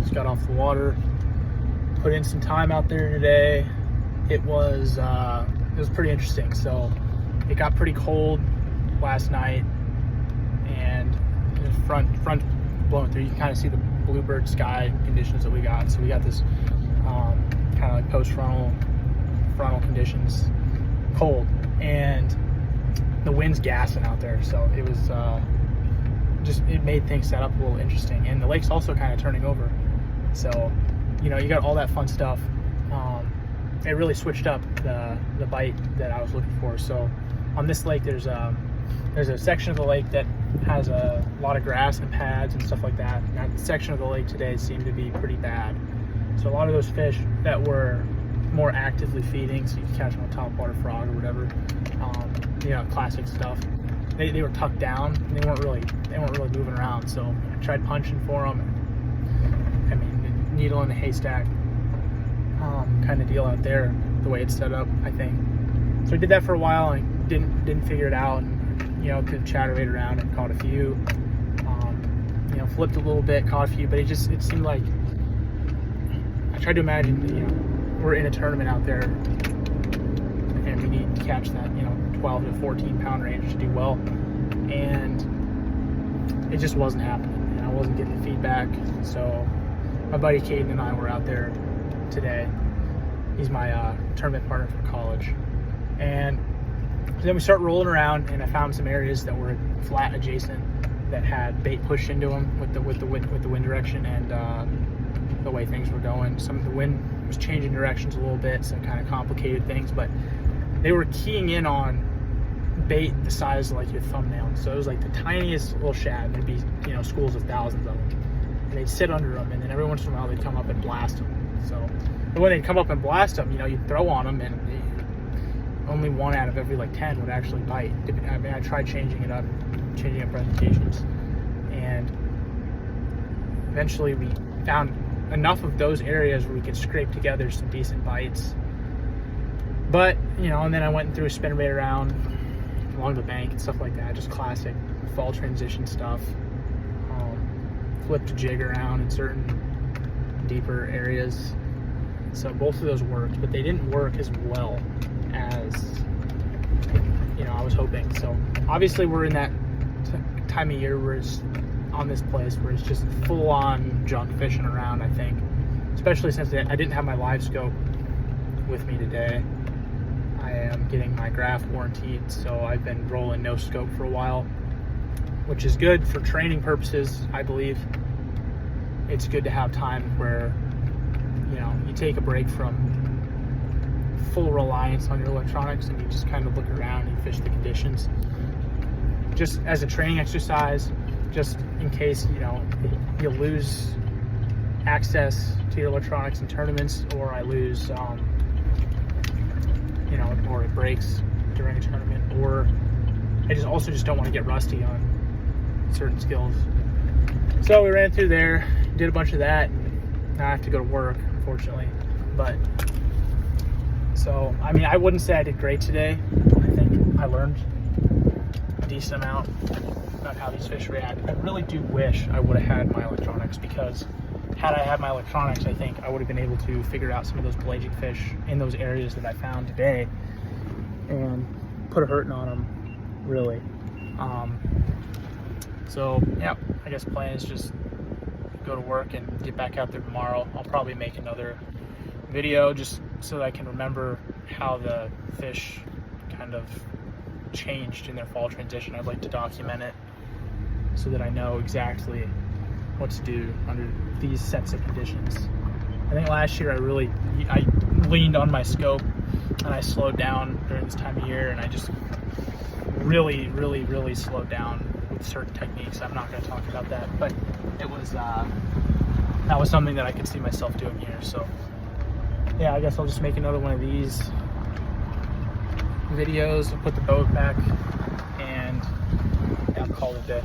just got off the water, put in some time out there today. It was pretty interesting. So it got pretty cold last night, and the front blowing through. You can kind of see the bluebird sky conditions that we got. So we got this kind of like frontal conditions, cold, and the wind's gassing out there. So it was it made things set up a little interesting, and the lake's also kind of turning over. So you got all that fun stuff. It really switched up the bite that I was looking for. So on this lake, there's a section of the lake that has a lot of grass and pads and stuff like that. And that section of the lake today seemed to be pretty bad. So a lot of those fish that were more actively feeding, so you can catch them on topwater frog or whatever, classic stuff. They were tucked down. And they weren't really moving around. So I tried punching for them. I mean, needle in a haystack kind of deal out there, the way it's set up, I think. So I did that for a while and didn't figure it out, and could chatterweight around and caught a few. Flipped a little bit, caught a few, but it seemed like I tried to imagine we're in a tournament out there and we need to catch that 12 to 14 pound range to do well, and it just wasn't happening, and I wasn't getting the feedback. So my buddy Caden and I were out there today. He's my tournament partner for college, and then we start rolling around, and I found some areas that were flat adjacent that had bait pushed into them with the wind direction and the way things were going. Some of the wind was changing directions a little bit, so it kind of complicated things. But they were keying in on bait the size of like your thumbnail. So it was like the tiniest little shad. There'd be schools of thousands of them, and they'd sit under them, and then every once in a while they'd come up and blast them. So when they'd come up and blast them, you'd throw on them, and only one out of every 10 would actually bite. I mean, I tried changing up presentations, and eventually we found enough of those areas where we could scrape together some decent bites. But and then I went and threw a spinnerbait around along the bank and stuff like that, just classic fall transition stuff. Flipped a jig around in certain deeper areas. So both of those worked, but they didn't work as well as I was hoping. So obviously we're in that time of year where it's on this place where it's just full on junk fishing around, I think, especially since I didn't have my live scope with me today. I am getting my graph warranted, so I've been rolling no scope for a while, which is good for training purposes. I believe it's good to have time where you take a break from full reliance on your electronics and you just kind of look around and fish the conditions, just as a training exercise, just in case you lose access to your electronics in tournaments, or I lose or it breaks during a tournament, or I just don't want to get rusty on certain skills. So we ran through there, did a bunch of that. Now I have to go to work, unfortunately. But so I mean, I wouldn't say I did great today. I think I learned a decent amount about how these fish react. I really do wish I would have had my electronics, because had I had my electronics, I think I would have been able to figure out some of those pelagic fish in those areas that I found today and put a hurting on them, really. So yeah, I guess the plan is just go to work and get back out there tomorrow. I'll probably make another video just so that I can remember how the fish kind of changed in their fall transition. I'd like to document it so that I know exactly what to do under these sets of conditions. I think last year I leaned on my scope and I slowed down during this time of year, and I just really slowed down with certain techniques. I'm not going to talk about that, but it was that was something that I could see myself doing here. So yeah, I guess I'll just make another one of these videos and put the boat back, and I'll call it a day.